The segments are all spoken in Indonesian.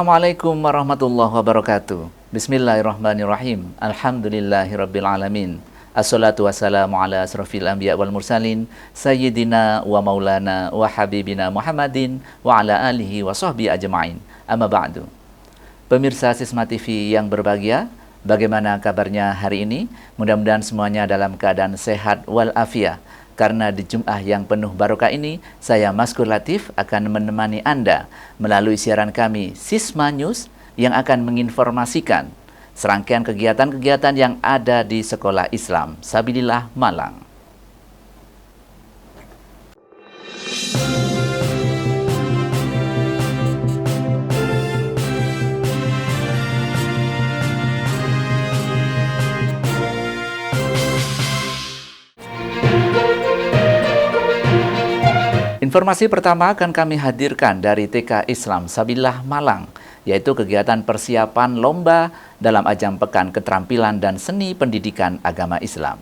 Assalamualaikum warahmatullahi wabarakatuh. Bismillahirrahmanirrahim. Alhamdulillahirrabbilalamin. Assalatu wassalamu ala asrafil anbiya wal mursalin Sayyidina wa maulana wa habibina Muhammadin wa ala alihi wa sahbihi ajma'in. Amma ba'du. Pemirsa Sisma TV yang berbahagia, bagaimana kabarnya hari ini? Mudah-mudahan semuanya dalam keadaan sehat walafiat. Karena di Jum'ah yang penuh barokah ini, saya Maskur Latif akan menemani Anda melalui siaran kami Sisma News yang akan menginformasikan serangkaian kegiatan-kegiatan yang ada di Sekolah Islam Sabilillah Malang. Informasi pertama akan kami hadirkan dari TK Islam Sabilillah Malang, yaitu kegiatan persiapan lomba dalam ajang Pekan Keterampilan dan Seni Pendidikan Agama Islam.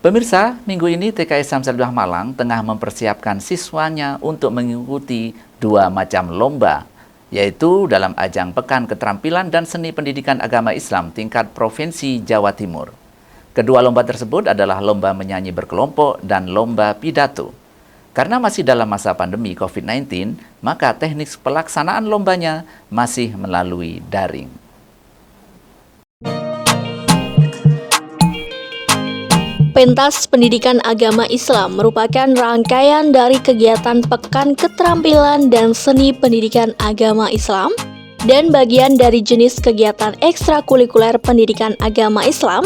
Pemirsa, minggu ini TK Islam Sabilillah Malang tengah mempersiapkan siswanya untuk mengikuti dua macam lomba, yaitu dalam ajang Pekan Keterampilan dan Seni Pendidikan Agama Islam tingkat Provinsi Jawa Timur. Kedua lomba tersebut adalah lomba menyanyi berkelompok dan lomba pidato. Karena masih dalam masa pandemi COVID-19, maka teknik pelaksanaan lombanya masih melalui daring. Pentas Pendidikan Agama Islam merupakan rangkaian dari kegiatan Pekan Keterampilan dan Seni Pendidikan Agama Islam dan bagian dari jenis kegiatan ekstrakurikuler pendidikan agama Islam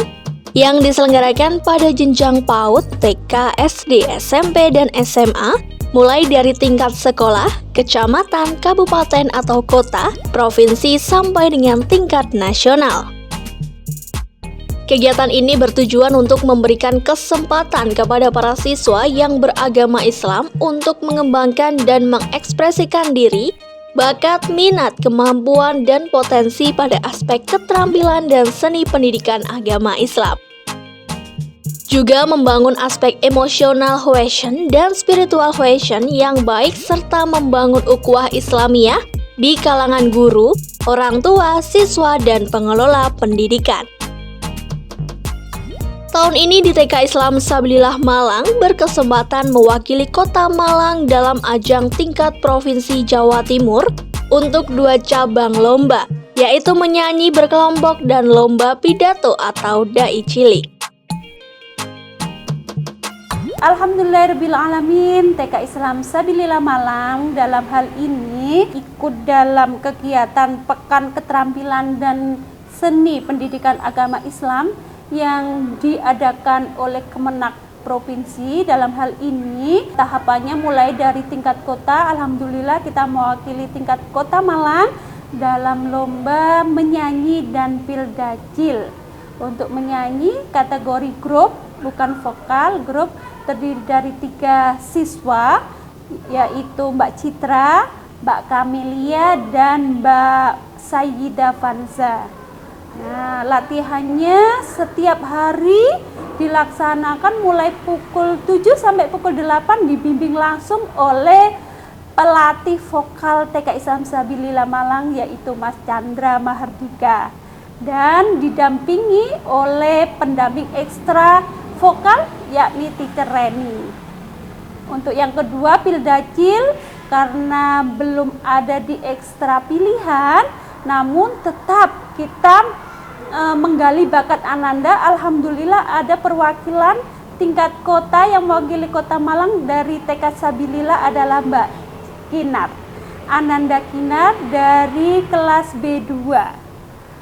yang diselenggarakan pada jenjang PAUD, TK, SD, SMP, dan SMA, mulai dari tingkat sekolah, kecamatan, kabupaten atau kota, provinsi, sampai dengan tingkat nasional. Kegiatan ini bertujuan untuk memberikan kesempatan kepada para siswa yang beragama Islam untuk mengembangkan dan mengekspresikan diri, bakat, minat, kemampuan, dan potensi pada aspek keterampilan dan seni pendidikan agama Islam. Juga membangun aspek emosional cohesion dan spiritual cohesion yang baik serta membangun ukhuwah Islamiyah di kalangan guru, orang tua, siswa, dan pengelola pendidikan. Tahun ini di TK Islam Sabilillah Malang berkesempatan mewakili Kota Malang dalam ajang tingkat Provinsi Jawa Timur untuk dua cabang lomba, yaitu menyanyi berkelompok dan lomba pidato atau dai cilik. Alhamdulillahirrabbilalamin, TK Islam Sabilillah Malang dalam hal ini ikut dalam kegiatan Pekan Keterampilan dan Seni Pendidikan Agama Islam yang diadakan oleh Kemenak Provinsi. Dalam hal ini tahapannya mulai dari tingkat kota. Alhamdulillah kita mewakili tingkat kota Malang dalam lomba menyanyi dan pildacil. Untuk menyanyi kategori grup, bukan vokal, grup terdiri dari 3 siswa, yaitu Mbak Citra, Mbak Kamelia, dan Mbak Sayyidah Fanza. Nah, latihannya setiap hari dilaksanakan mulai pukul 7 sampai pukul 8, dibimbing langsung oleh pelatih vokal TK Islam Sabilillah Malang, yaitu Mas Chandra Mahardika, dan didampingi oleh pendamping ekstra vokal yakni Teacher Reni. Untuk yang kedua, pildacil, karena belum ada di ekstra pilihan, namun tetap kita menggali bakat Ananda. Alhamdulillah ada perwakilan tingkat kota yang mewakili kota Malang dari TK Sabilillah adalah Mbak Kinar, Ananda Kinar dari kelas B2.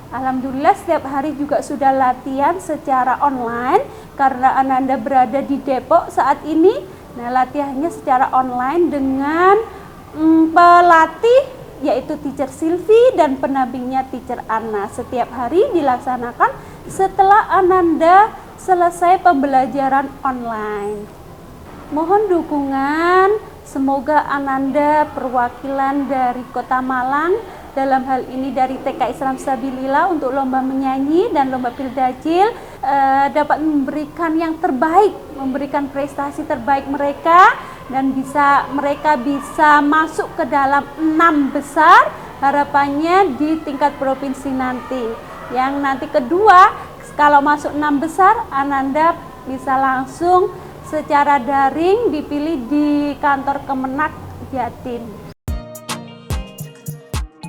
Alhamdulillah setiap hari juga sudah latihan secara online karena Ananda berada di Depok saat ini. Nah, latihannya secara online dengan pelatih yaitu Teacher Silvi dan pendampingnya Teacher Anna. Setiap hari dilaksanakan setelah Ananda selesai pembelajaran online. Mohon dukungan, semoga Ananda perwakilan dari Kota Malang, dalam hal ini dari TK Islam Sabilillah untuk lomba menyanyi dan lomba pildacil dapat memberikan yang terbaik, memberikan prestasi terbaik mereka, dan mereka bisa masuk ke dalam 6 besar harapannya di tingkat provinsi nanti. Yang nanti kedua, kalau masuk 6 besar, Ananda bisa langsung secara daring dipilih di kantor Kemenak Jatim.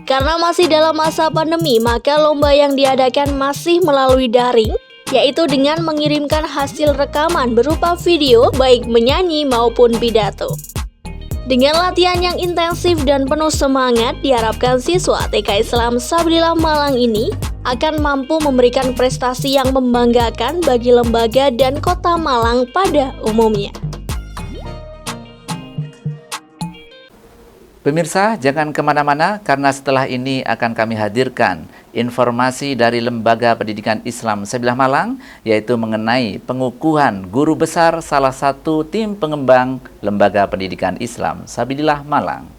Karena masih dalam masa pandemi, maka lomba yang diadakan masih melalui daring, yaitu dengan mengirimkan hasil rekaman berupa video baik menyanyi maupun pidato. Dengan latihan yang intensif dan penuh semangat, diharapkan siswa TK Islam Sabilillah Malang ini akan mampu memberikan prestasi yang membanggakan bagi lembaga dan kota Malang pada umumnya. Pemirsa, jangan kemana-mana karena setelah ini akan kami hadirkan informasi dari Lembaga Pendidikan Islam Sabilillah Malang, yaitu mengenai pengukuhan guru besar salah satu tim pengembang Lembaga Pendidikan Islam Sabilillah Malang.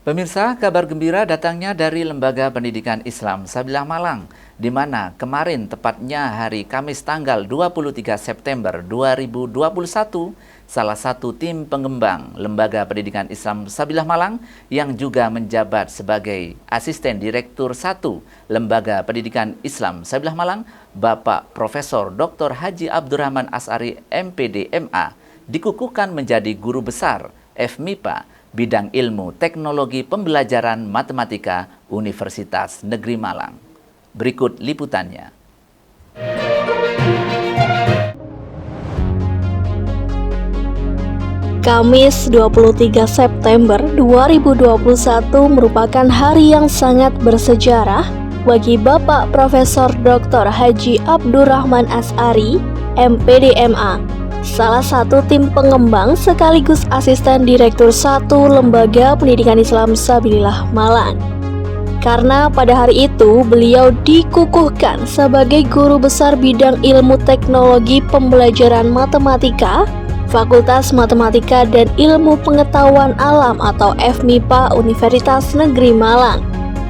Pemirsa, kabar gembira datangnya dari Lembaga Pendidikan Islam Sabilillah Malang, di mana kemarin tepatnya hari Kamis tanggal 23 September 2021, salah satu tim pengembang Lembaga Pendidikan Islam Sabilillah Malang yang juga menjabat sebagai Asisten Direktur 1 Lembaga Pendidikan Islam Sabilillah Malang, Bapak Profesor Dr. Haji Abdurrahman As'ari MPD MA, dikukuhkan menjadi guru besar FMIPA bidang ilmu teknologi pembelajaran matematika Universitas Negeri Malang. Berikut liputannya. Kamis 23 September 2021 merupakan hari yang sangat bersejarah bagi Bapak Profesor Dr. Haji Abdurrahman As'ari, MPD MA, salah satu tim pengembang sekaligus asisten direktur 1 Lembaga Pendidikan Islam Sabilillah Malang. Karena pada hari itu beliau dikukuhkan sebagai guru besar bidang ilmu teknologi pembelajaran matematika, Fakultas Matematika dan Ilmu Pengetahuan Alam atau FMIPA Universitas Negeri Malang.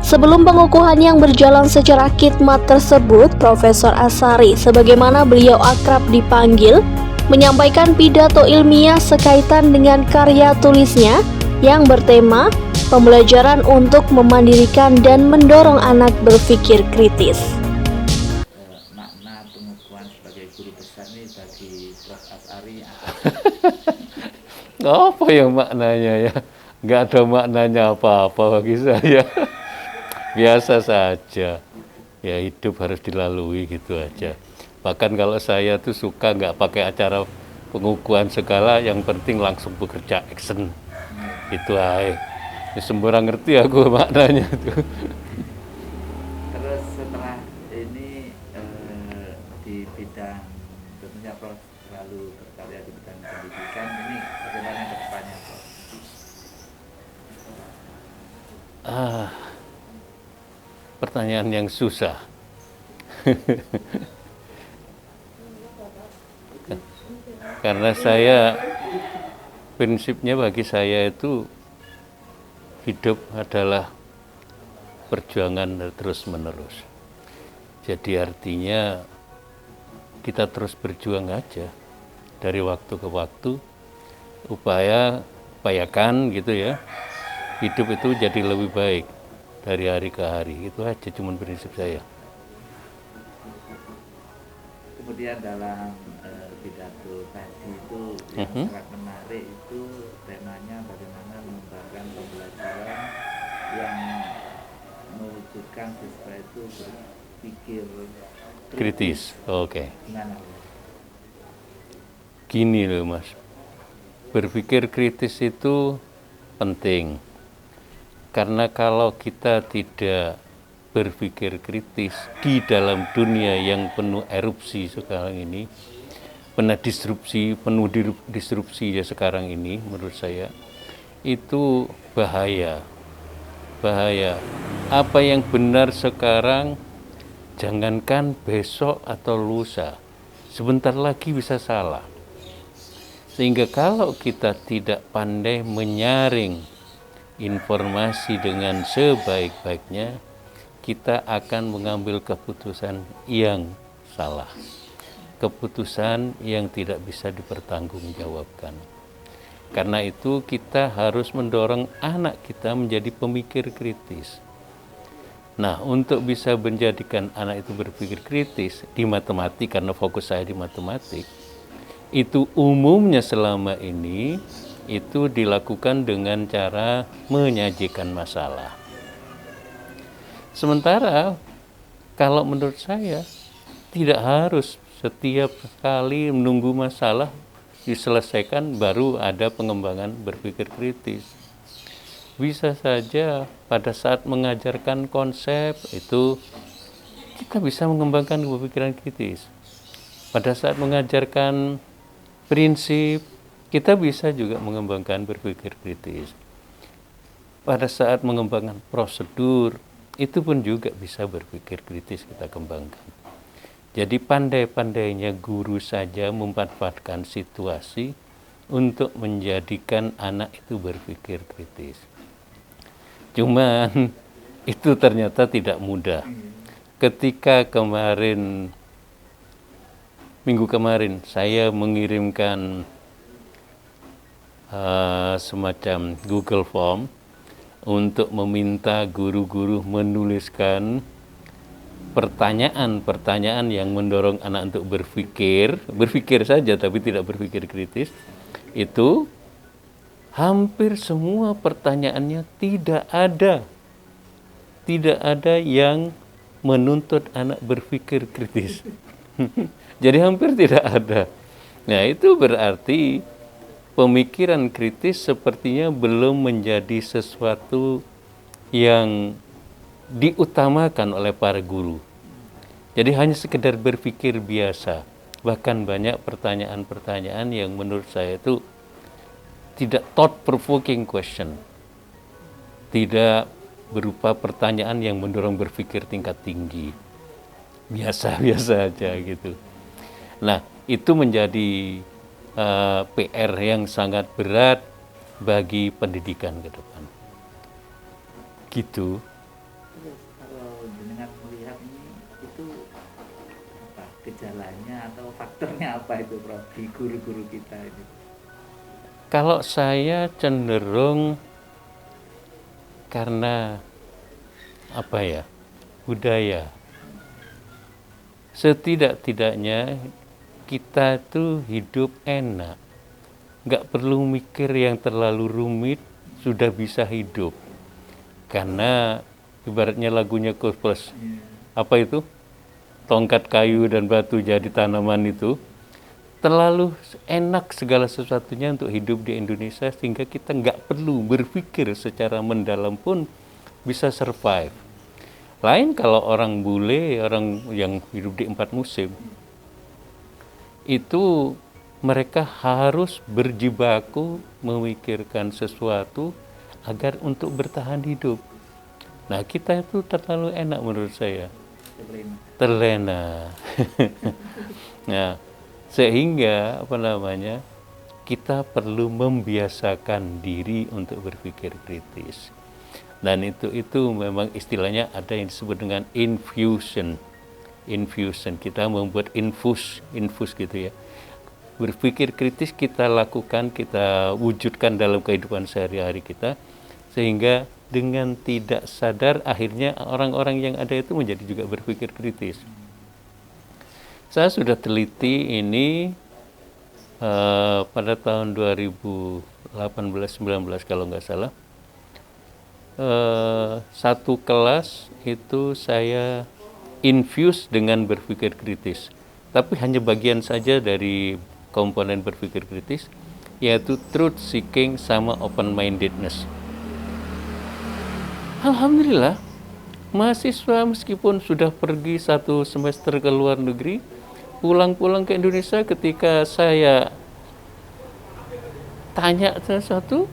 Sebelum pengukuhan yang berjalan secara khidmat tersebut, Profesor Asari, sebagaimana beliau akrab dipanggil, menyampaikan pidato ilmiah sekaitan dengan karya tulisnya yang bertema pembelajaran untuk memandirikan dan mendorong anak berpikir kritis. Makna pengukuhan sebagai guru besar ini bagi Prof. Asari Apa yang maknanya ya? Nggak ada maknanya apa-apa bagi saya. Biasa saja. Ya hidup harus dilalui gitu aja. Bahkan kalau saya tuh suka nggak pakai acara pengukuhan segala, yang penting langsung bekerja action. Itu aja. Ya, sembarang ngerti aku maknanya tuh. Terus setelah ini di bidang, tentunya Prof selalu berkarya di bidang pendidikan, ini bagaimana ke depannya, Prof? Pertanyaan yang susah. Karena prinsipnya bagi saya itu hidup adalah perjuangan terus-menerus. Jadi artinya kita terus berjuang aja dari waktu ke waktu, upayakan gitu ya, hidup itu jadi lebih baik dari hari ke hari. Itu aja cuman prinsip saya. Kemudian dalam pidato tadi itu yang sangat menarik itu temanya bagaimana mengembangkan pembelajaran yang mewujudkan siswa itu berpikir Kritis. Oke. Gimana, Prof? Gini loh Mas, berpikir kritis itu penting. Karena kalau kita tidak berpikir kritis di dalam dunia yang penuh erupsi sekarang ini, penuh disrupsi ya sekarang ini, menurut saya itu bahaya. Apa yang benar sekarang, jangankan besok atau lusa, sebentar lagi bisa salah. Sehingga kalau kita tidak pandai menyaring informasi dengan sebaik-baiknya, kita akan mengambil keputusan yang salah. Keputusan yang tidak bisa dipertanggungjawabkan. Karena itu kita harus mendorong anak kita menjadi pemikir kritis. Nah, untuk bisa menjadikan anak itu berpikir kritis di matematik, karena fokus saya di matematik, itu umumnya selama ini itu dilakukan dengan cara menyajikan masalah. Sementara kalau menurut saya tidak harus setiap kali menunggu masalah diselesaikan baru ada pengembangan berpikir kritis. Bisa saja pada saat mengajarkan konsep itu kita bisa mengembangkan pemikiran kritis. Pada saat mengajarkan prinsip, kita bisa juga mengembangkan berpikir kritis. Pada saat mengembangkan prosedur, itu pun juga bisa berpikir kritis kita kembangkan. Jadi pandai-pandainya guru saja memanfaatkan situasi untuk menjadikan anak itu berpikir kritis. Cuman itu ternyata tidak mudah. Ketika minggu kemarin saya mengirimkan semacam Google Form untuk meminta guru-guru menuliskan pertanyaan-pertanyaan yang mendorong anak untuk berpikir saja tapi tidak berpikir kritis. Itu hampir semua pertanyaannya tidak ada yang menuntut anak berpikir kritis. Jadi hampir tidak ada. Nah, itu berarti pemikiran kritis sepertinya belum menjadi sesuatu yang diutamakan oleh para guru. Jadi hanya sekedar berpikir biasa. Bahkan banyak pertanyaan-pertanyaan yang menurut saya itu tidak thought-provoking question. Tidak berupa pertanyaan yang mendorong berpikir tingkat tinggi. Biasa-biasa aja gitu. Nah, itu menjadi PR yang sangat berat bagi pendidikan ke depan. Gitu. gejalanya atau faktornya apa itu Prof di guru-guru kita ini? Kalau saya cenderung karena apa ya, budaya. Setidak-tidaknya kita tuh hidup enak, nggak perlu mikir yang terlalu rumit, sudah bisa hidup. Karena ibaratnya lagunya Coldplay, apa itu? Tongkat kayu dan batu jadi tanaman itu, terlalu enak segala sesuatunya untuk hidup di Indonesia sehingga kita nggak perlu berpikir secara mendalam pun bisa survive. Lain kalau orang bule, orang yang hidup di 4 musim, itu mereka harus berjibaku memikirkan sesuatu agar untuk bertahan hidup. Nah, kita itu terlalu enak menurut saya. Terlena. Nah, sehingga kita perlu membiasakan diri untuk berpikir kritis. Dan itu memang istilahnya ada yang disebut dengan infusion. Kita membuat infus gitu ya. Berpikir kritis kita lakukan, kita wujudkan dalam kehidupan sehari-hari kita, sehingga dengan tidak sadar akhirnya orang-orang yang ada itu menjadi juga berpikir kritis. Saya sudah teliti ini pada tahun 2018-19 kalau nggak salah. Satu kelas itu saya infuse dengan berpikir kritis, tapi hanya bagian saja dari komponen berpikir kritis, yaitu truth seeking sama open mindedness. Alhamdulillah, mahasiswa meskipun sudah pergi 1 semester ke luar negeri, pulang ke Indonesia ketika saya tanya sesuatu,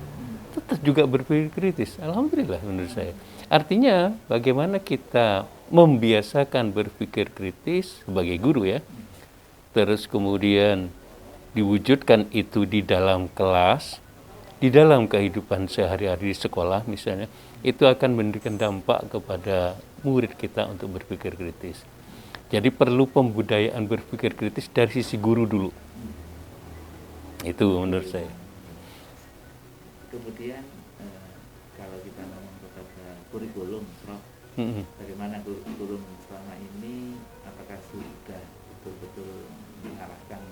tetap juga berpikir kritis. Alhamdulillah menurut saya. Artinya bagaimana kita membiasakan berpikir kritis sebagai guru ya. Terus kemudian diwujudkan itu di dalam kelas, di dalam kehidupan sehari-hari di sekolah misalnya, itu akan memberikan dampak kepada murid kita untuk berpikir kritis. Jadi perlu pembudayaan berpikir kritis dari sisi guru dulu. Itu menurut saya. Kemudian kalau kita ngomong kepada kurikulum, Prof, bagaimana kurikulum selama ini, apakah sudah betul-betul mengarahkan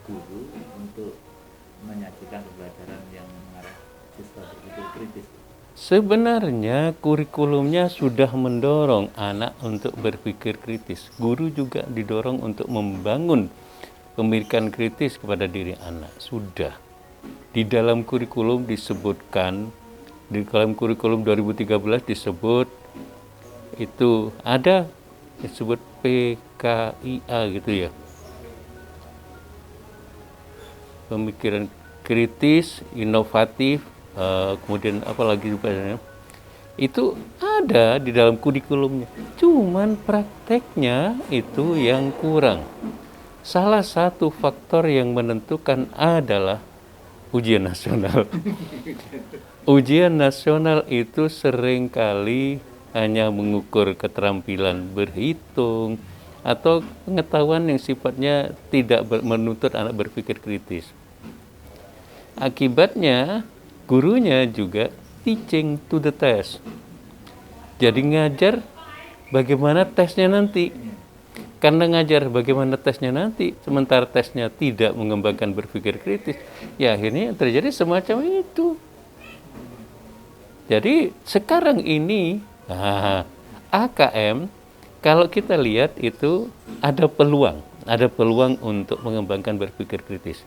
guru untuk menyajikan pembelajaran yang mengarah siswa berpikir kritis? Sebenarnya kurikulumnya sudah mendorong anak untuk berpikir kritis. Guru juga didorong untuk membangun pemikiran kritis kepada diri anak. Sudah. Di dalam kurikulum disebutkan, di dalam kurikulum 2013 disebut, itu ada disebut PKIA gitu ya. Pemikiran kritis, inovatif, kemudian apa lagi juga, itu ada di dalam kurikulumnya. Cuman prakteknya itu yang kurang. Salah satu faktor yang menentukan adalah ujian nasional. Ujian nasional itu seringkali hanya mengukur keterampilan berhitung atau pengetahuan yang sifatnya tidak menuntut anak berpikir kritis. Akibatnya, gurunya juga teaching to the test. Jadi ngajar bagaimana tesnya nanti. Karena ngajar bagaimana tesnya nanti, sementara tesnya tidak mengembangkan berpikir kritis, ya akhirnya terjadi semacam itu. Jadi sekarang ini, AKM, kalau kita lihat itu ada peluang untuk mengembangkan berpikir kritis.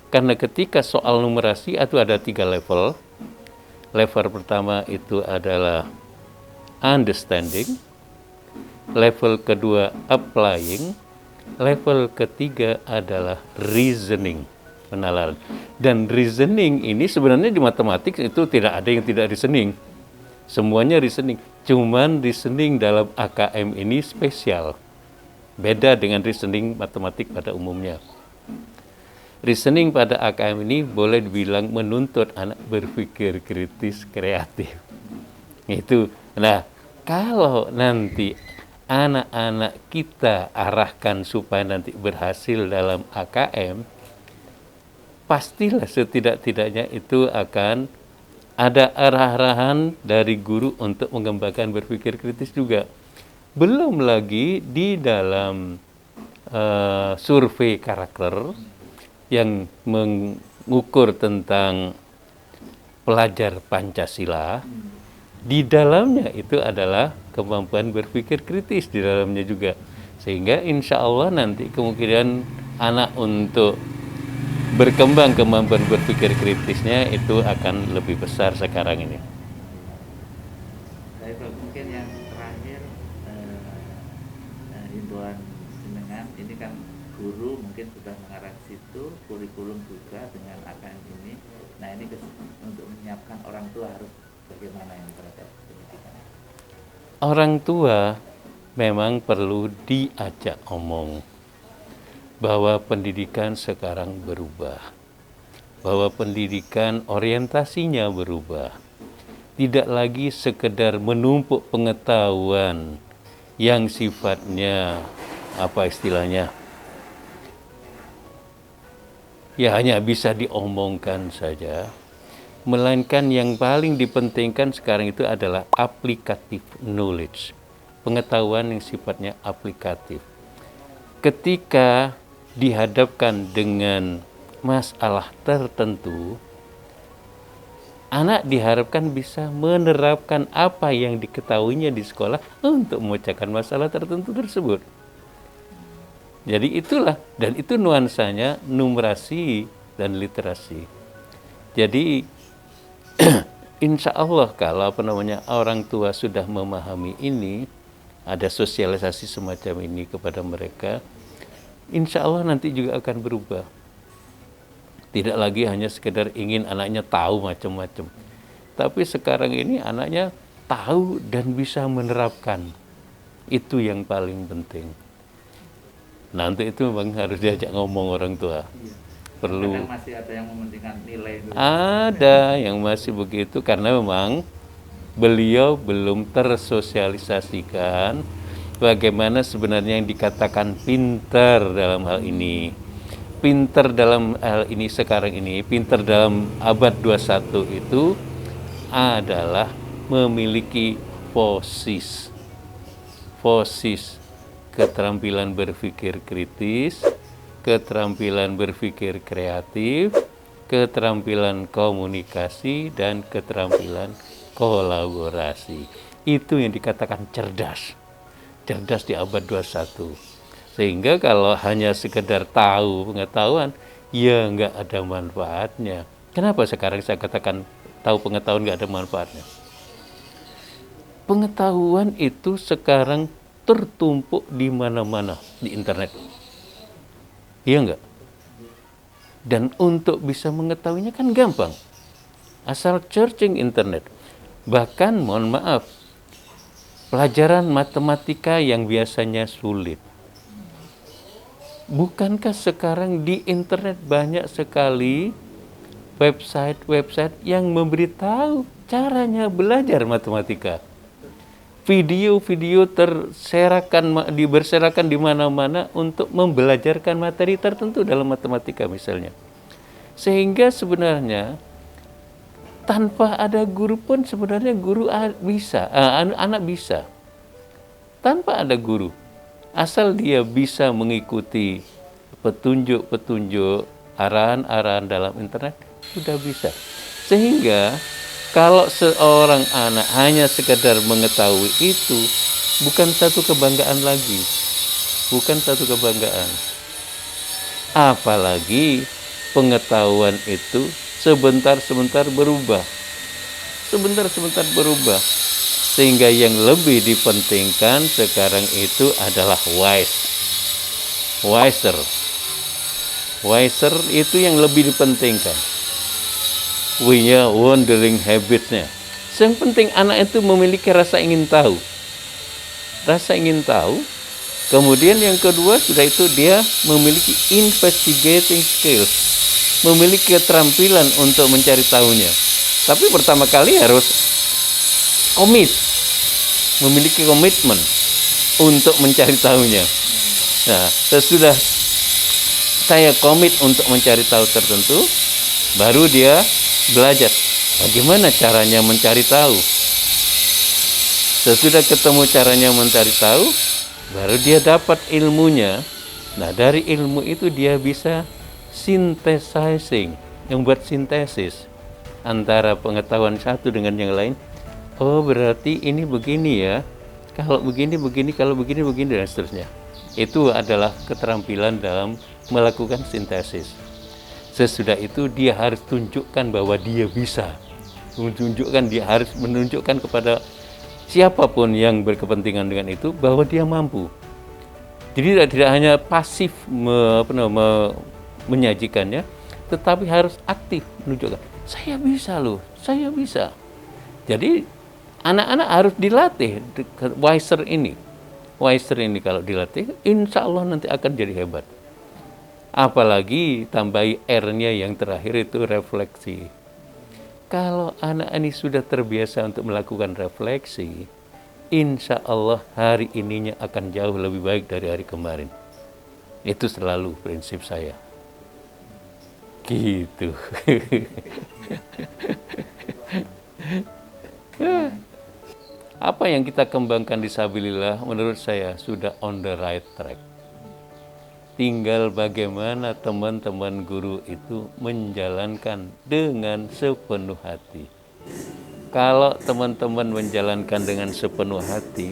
Karena ketika soal numerasi itu ada 3 level. Level pertama itu adalah understanding. Level kedua applying, level ketiga adalah reasoning, penalaran. Dan reasoning ini sebenarnya di matematik itu tidak ada yang tidak reasoning. Semuanya reasoning. Cuman reasoning dalam AKM ini spesial. Beda dengan reasoning matematik pada umumnya. Reasoning pada AKM ini boleh dibilang menuntut anak berpikir kritis kreatif. Itu. Nah, kalau nanti anak-anak kita arahkan supaya nanti berhasil dalam AKM, pastilah setidak-tidaknya itu akan ada arah-arahan dari guru untuk mengembangkan berpikir kritis juga. Belum lagi di dalam survei karakter yang mengukur tentang pelajar Pancasila, di dalamnya itu adalah kemampuan berpikir kritis di dalamnya juga. Sehingga insya Allah nanti kemungkinan anak untuk berkembang kemampuan berpikir kritisnya itu akan lebih besar sekarang ini. Baik, Prof. Mungkin yang terakhir himbauan jenengan, ini kan guru mungkin sudah mengarah ke situ, kurikulum juga dengan AKM ini. Nah ini untuk menyiapkan orang tua harus bagaimana yang terhadap pendidikan? Orang tua memang perlu diajak omong bahwa pendidikan sekarang berubah, bahwa pendidikan orientasinya berubah, tidak lagi sekedar menumpuk pengetahuan yang sifatnya apa istilahnya ya hanya bisa diomongkan saja, melainkan yang paling dipentingkan sekarang itu adalah applicative knowledge, pengetahuan yang sifatnya aplikatif. Ketika dihadapkan dengan masalah tertentu, anak diharapkan bisa menerapkan apa yang diketahuinya di sekolah untuk memecahkan masalah tertentu tersebut. Jadi itulah, dan itu nuansanya numerasi dan literasi. Jadi insya Allah kalau orang tua sudah memahami ini, ada sosialisasi semacam ini kepada mereka, insya Allah nanti juga akan berubah. Tidak lagi hanya sekedar ingin anaknya tahu macam-macam, tapi sekarang ini anaknya tahu dan bisa menerapkan. Itu yang paling penting. Nanti itu memang harus diajak ngomong orang tua. Perlu. Kadang masih ada yang mementingkan nilai dulu. Ada yang masih begitu karena memang beliau belum tersosialisasikan bagaimana sebenarnya yang dikatakan pintar dalam hal ini. Pintar dalam hal ini sekarang ini, pintar dalam abad 21 itu adalah memiliki posis, keterampilan berpikir kritis, keterampilan berpikir kreatif, keterampilan komunikasi, dan keterampilan kolaborasi. Itu yang dikatakan cerdas. Cerdas di abad 21. Sehingga kalau hanya sekedar tahu pengetahuan, ya nggak ada manfaatnya. Kenapa sekarang saya katakan tahu pengetahuan nggak ada manfaatnya? Pengetahuan itu sekarang tertumpuk di mana-mana di internet. Iya enggak? Dan untuk bisa mengetahuinya kan gampang. Asal searching internet. Bahkan mohon maaf, pelajaran matematika yang biasanya sulit. Bukankah sekarang di internet banyak sekali website-website yang memberitahu caranya belajar matematika? Video-video berserakan di mana-mana untuk membelajarkan materi tertentu dalam matematika misalnya. Sehingga sebenarnya tanpa ada guru pun sebenarnya anak bisa. Tanpa ada guru, asal dia bisa mengikuti petunjuk-petunjuk, arahan-arahan dalam internet, sudah bisa. Sehingga kalau seorang anak hanya sekedar mengetahui itu, bukan satu kebanggaan lagi. Bukan satu kebanggaan. Apalagi pengetahuan itu sebentar-sebentar berubah. Sebentar-sebentar berubah. Sehingga yang lebih dipentingkan sekarang itu adalah wiser. Wiser itu yang lebih dipentingkan. Punya wondering habits-nya. Yang penting anak itu memiliki rasa ingin tahu. Rasa ingin tahu. Kemudian yang kedua sudah itu dia memiliki investigating skills. Memiliki keterampilan untuk mencari tahunya. Tapi pertama kali harus komit. Memiliki komitmen. untuk mencari tahunya. Nah, sesudah saya komit untuk mencari tahu tertentu, baru dia belajar bagaimana caranya mencari tahu. Sesudah ketemu caranya mencari tahu, baru dia dapat ilmunya. Nah, dari ilmu itu dia bisa synthesizing, membuat sintesis antara pengetahuan satu dengan yang lain. Oh, berarti ini begini ya. Kalau begini, kalau begini, dan seterusnya. Itu adalah keterampilan dalam melakukan sintesis. Sesudah itu dia harus tunjukkan bahwa dia bisa. Dia harus menunjukkan kepada siapapun yang berkepentingan dengan itu bahwa dia mampu. Jadi tidak hanya pasif menyajikannya, tetapi harus aktif menunjukkan, saya bisa loh, saya bisa. Jadi anak-anak harus dilatih. Wiser ini kalau dilatih, insya Allah nanti akan jadi hebat. Apalagi tambahi R-nya yang terakhir itu refleksi. Kalau anak ini sudah terbiasa untuk melakukan refleksi, insya Allah hari ininya akan jauh lebih baik dari hari kemarin. Itu selalu prinsip saya. Gitu. Apa yang kita kembangkan di Sabilillah menurut saya sudah on the right track. Tinggal bagaimana teman-teman guru itu menjalankan dengan sepenuh hati. Kalau teman-teman menjalankan dengan sepenuh hati,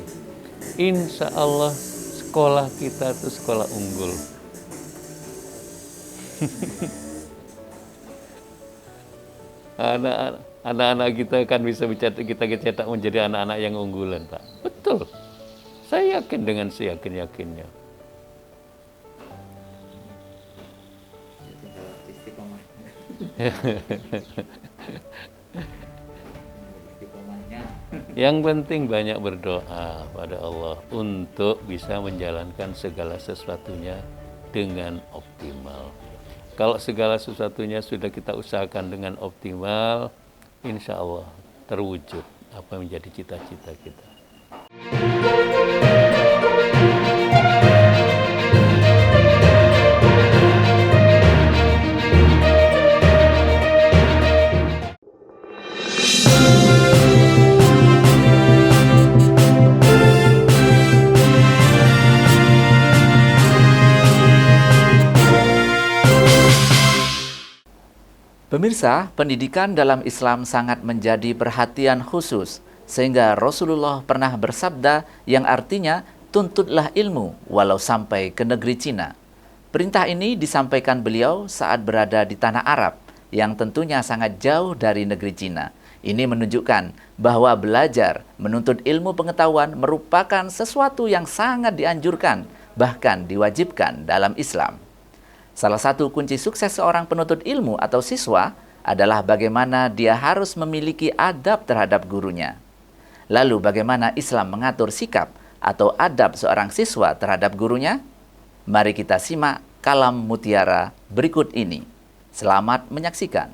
insya Allah sekolah kita itu sekolah unggul. Anak-anak kita kan bisa kita cetak menjadi anak-anak yang unggulan, Pak. Betul. Saya yakin dengan seyakin-yakinnya. Yang penting banyak berdoa pada Allah untuk bisa menjalankan segala sesuatunya dengan optimal. Kalau segala sesuatunya sudah kita usahakan dengan optimal, insya Allah terwujud apa yang menjadi cita-cita kita. Pemirsa, pendidikan dalam Islam sangat menjadi perhatian khusus, sehingga Rasulullah pernah bersabda yang artinya, tuntutlah ilmu walau sampai ke negeri Cina. Perintah ini disampaikan beliau saat berada di tanah Arab, yang tentunya sangat jauh dari negeri Cina. Ini menunjukkan bahwa belajar, menuntut ilmu pengetahuan merupakan sesuatu yang sangat dianjurkan, bahkan diwajibkan dalam Islam. Salah satu kunci sukses seorang penuntut ilmu atau siswa adalah bagaimana dia harus memiliki adab terhadap gurunya. Lalu bagaimana Islam mengatur sikap atau adab seorang siswa terhadap gurunya? Mari kita simak kalam mutiara berikut ini. Selamat menyaksikan.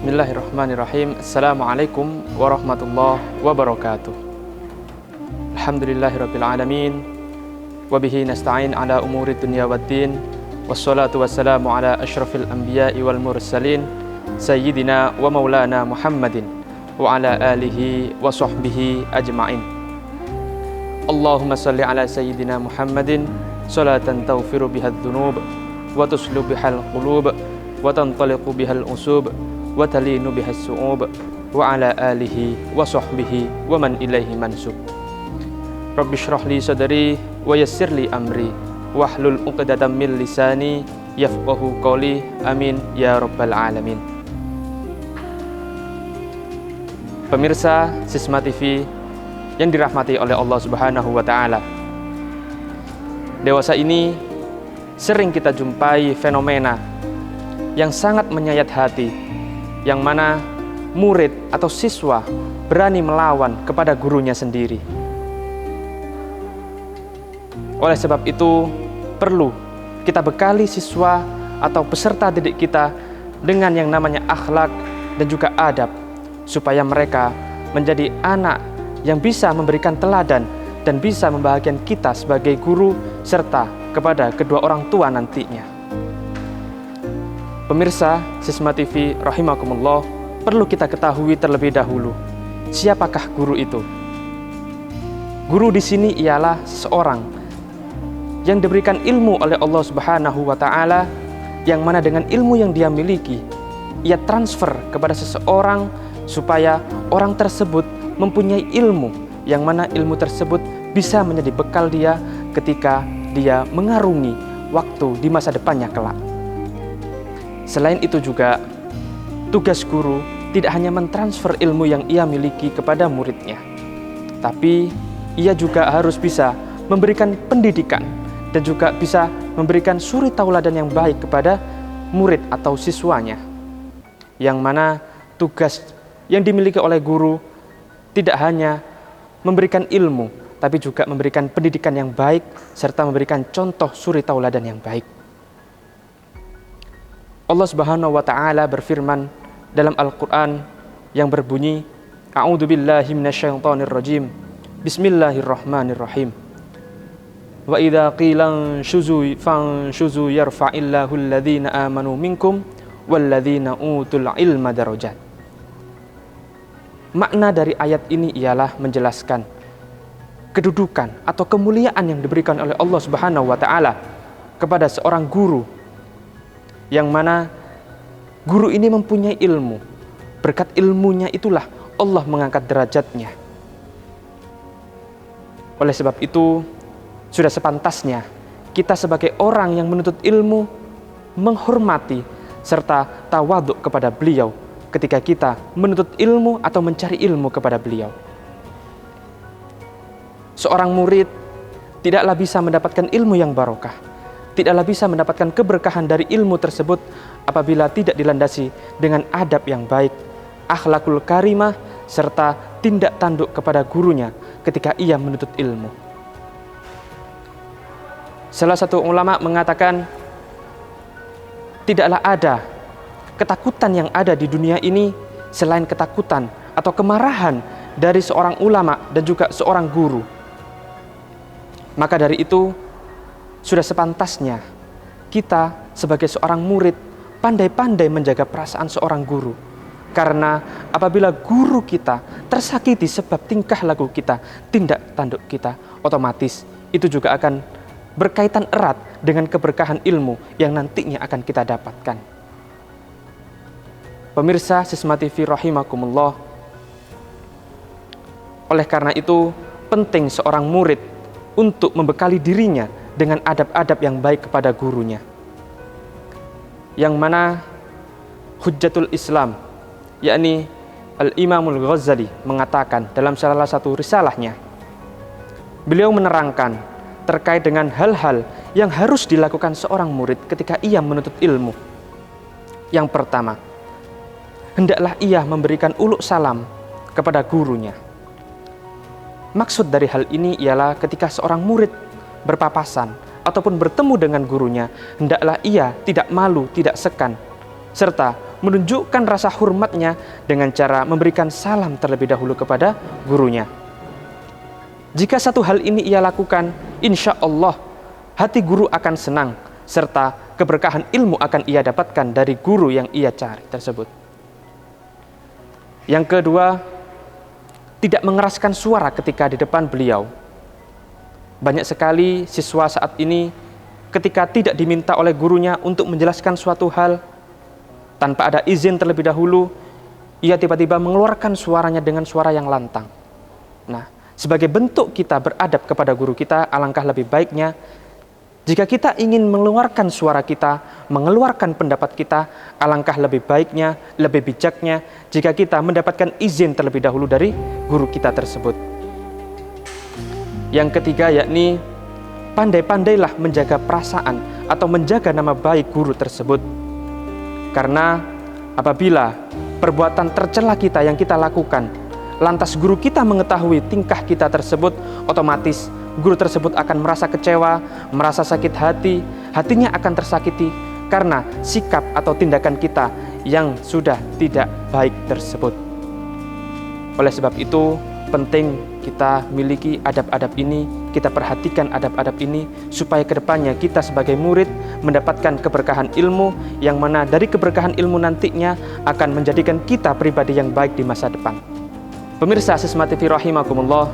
Bismillahirrahmanirrahim. Assalamualaikum warahmatullahi wabarakatuh. Alhamdulillahirabbil alamin. Wa bihi nasta'in ala umuri dunya waddin. Wassalatu wassalamu ala asyrafil anbiya'i wal mursalin sayyidina wa maulana Muhammadin wa ala alihi wa sahbihi ajma'in. Allahumma salli ala sayyidina Muhammadin salatan tawfiru bihadz dzunub wa tuslu bihal qulub wa tantaliqu bihal usub wa talinu bihas su'ub wa ala alihi wa sahbihi wa man ilaihi mansub. Rabbi shrah li sadri wa yassir li amri wahlul 'uqdatam min lisani yafqahu qawli. Amin ya rabbal alamin. Pemirsa Sisma TV yang dirahmati oleh Allah Subhanahu wa taala. Dewasa ini sering kita jumpai fenomena yang sangat menyayat hati, yang mana murid atau siswa berani melawan kepada gurunya sendiri. Oleh sebab itu, perlu kita bekali siswa atau peserta didik kita dengan yang namanya akhlak dan juga adab, supaya mereka menjadi anak yang bisa memberikan teladan dan bisa membahagiakan kita sebagai guru serta kepada kedua orang tua nantinya. Pemirsa Sisma TV rahimakumullah, perlu kita ketahui terlebih dahulu, siapakah guru itu? Guru di sini ialah seseorang yang diberikan ilmu oleh Allah Subhanahu wa taala, yang mana dengan ilmu yang dia miliki, ia transfer kepada seseorang supaya orang tersebut mempunyai ilmu, yang mana ilmu tersebut bisa menjadi bekal dia ketika dia mengarungi waktu di masa depannya kelak. Selain itu juga, tugas guru tidak hanya mentransfer ilmu yang ia miliki kepada muridnya, tapi ia juga harus bisa memberikan pendidikan dan juga bisa memberikan suri tauladan yang baik kepada murid atau siswanya. Yang mana tugas yang dimiliki oleh guru tidak hanya memberikan ilmu, tapi juga memberikan pendidikan yang baik serta memberikan contoh suri tauladan yang baik. Allah Subhanahu wa taala berfirman dalam Al-Qur'an yang berbunyi, A'udzubillahi minasyaitonirrajim. Bismillahirrahmanirrahim. Wa idza qila fanshuzu yarfa'illahu alladhina amanu minkum walladzina utul ilma darajat. Makna dari ayat ini ialah menjelaskan kedudukan atau kemuliaan yang diberikan oleh Allah Subhanahu wa taala kepada seorang guru, yang mana guru ini mempunyai ilmu. Berkat ilmunya itulah Allah mengangkat derajatnya. Oleh sebab itu, sudah sepantasnya kita sebagai orang yang menuntut ilmu menghormati serta tawaduk kepada beliau ketika kita menuntut ilmu atau mencari ilmu kepada beliau. Seorang murid tidaklah bisa mendapatkan ilmu yang barokah, tidaklah bisa mendapatkan keberkahan dari ilmu tersebut apabila tidak dilandasi dengan adab yang baik, akhlakul karimah, serta tindak tanduk kepada gurunya ketika ia menuntut ilmu. Salah satu ulama mengatakan, tidaklah ada ketakutan yang ada di dunia ini selain ketakutan atau kemarahan dari seorang ulama dan juga seorang guru. Maka dari itu, sudah sepantasnya kita sebagai seorang murid pandai-pandai menjaga perasaan seorang guru. Karena apabila guru kita tersakiti sebab tingkah laku kita, tindak tanduk kita, otomatis itu juga akan berkaitan erat dengan keberkahan ilmu yang nantinya akan kita dapatkan. Pemirsa Sisma TV rahimakumullah, oleh karena itu penting seorang murid untuk membekali dirinya dengan adab-adab yang baik kepada gurunya. Yang mana Hujjatul Islam, yakni Al-Imamul Ghazali mengatakan dalam salah satu risalahnya, beliau menerangkan terkait dengan hal-hal yang harus dilakukan seorang murid ketika ia menuntut ilmu. Yang pertama, hendaklah ia memberikan uluk salam kepada gurunya. Maksud dari hal ini ialah ketika seorang murid berpapasan ataupun bertemu dengan gurunya, hendaklah ia tidak malu, tidak segan, serta menunjukkan rasa hormatnya dengan cara memberikan salam terlebih dahulu kepada gurunya. Jika satu hal ini ia lakukan, insya Allah hati guru akan senang, serta keberkahan ilmu akan ia dapatkan dari guru yang ia cari tersebut. Yang kedua, tidak mengeraskan suara ketika di depan beliau. Banyak sekali siswa saat ini ketika tidak diminta oleh gurunya untuk menjelaskan suatu hal, tanpa ada izin terlebih dahulu, ia tiba-tiba mengeluarkan suaranya dengan suara yang lantang. Nah, sebagai bentuk kita beradab kepada guru kita, alangkah lebih baiknya jika kita ingin mengeluarkan suara kita, mengeluarkan pendapat kita, alangkah lebih baiknya, lebih bijaknya jika kita mendapatkan izin terlebih dahulu dari guru kita tersebut. Yang ketiga, yakni pandai-pandailah menjaga perasaan atau menjaga nama baik guru tersebut. Karena apabila perbuatan tercela kita yang kita lakukan, lantas guru kita mengetahui tingkah kita tersebut, otomatis guru tersebut akan merasa kecewa, merasa sakit hati, hatinya akan tersakiti karena sikap atau tindakan kita yang sudah tidak baik tersebut. Oleh sebab itu, penting kita miliki adab-adab ini, kita perhatikan adab-adab ini, supaya kedepannya kita sebagai murid mendapatkan keberkahan ilmu, yang mana dari keberkahan ilmu nantinya akan menjadikan kita pribadi yang baik di masa depan. Pemirsa Sisma TV rahimakumullah,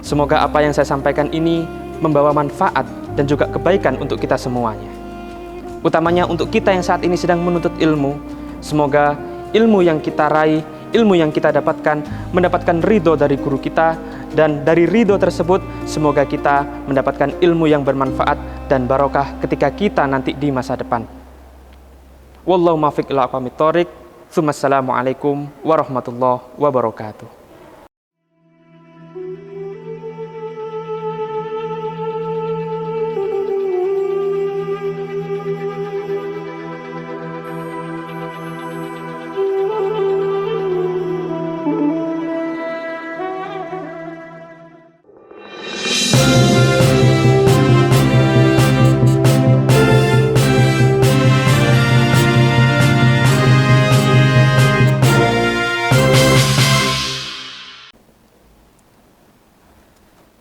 semoga apa yang saya sampaikan ini membawa manfaat dan juga kebaikan untuk kita semuanya. Utamanya untuk kita yang saat ini sedang menuntut ilmu, semoga ilmu yang kita raih, ilmu yang kita mendapatkan ridho dari guru kita, dan dari ridho tersebut semoga kita mendapatkan ilmu yang bermanfaat dan barokah ketika kita nanti di masa depan. Wallahu muwaffiq ila aqwamit thoriq. Assalamualaikum warahmatullahi wabarakatuh.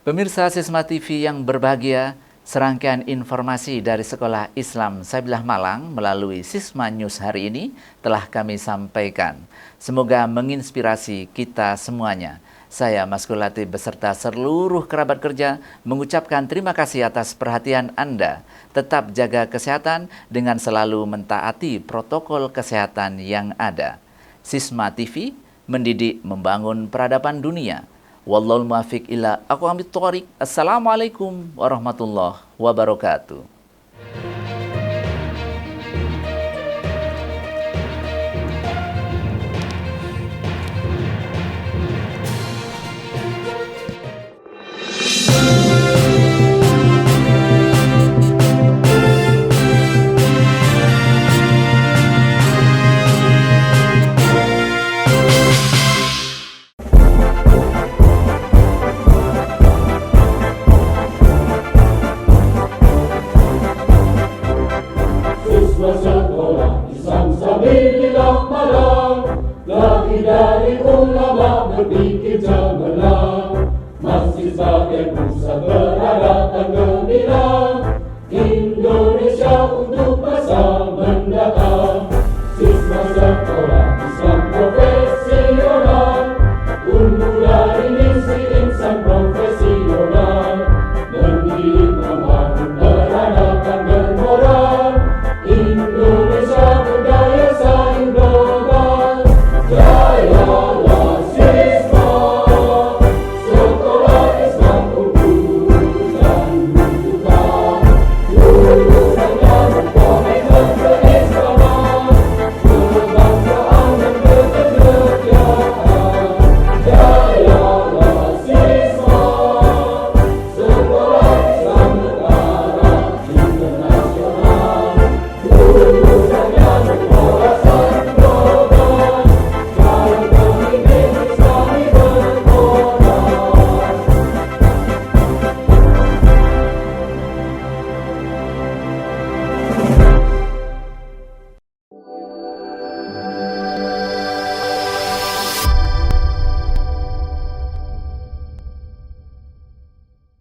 Pemirsa Sisma TV yang berbahagia, serangkaian informasi dari Sekolah Islam Sabilah Malang melalui Sisma News hari ini telah kami sampaikan. Semoga menginspirasi kita semuanya. Saya Mas Kulati beserta seluruh kerabat kerja mengucapkan terima kasih atas perhatian Anda. Tetap jaga kesehatan dengan selalu mentaati protokol kesehatan yang ada. Sisma TV mendidik membangun peradaban dunia. Wallahul muwaffiq ila aqwamit thoriq. Assalamualaikum warahmatullahi wabarakatuh. Sekolah Islam Sabilah Malang, lahir dari ulama berpikir cemerlang, masih sebagai pusat peradaban gemilang.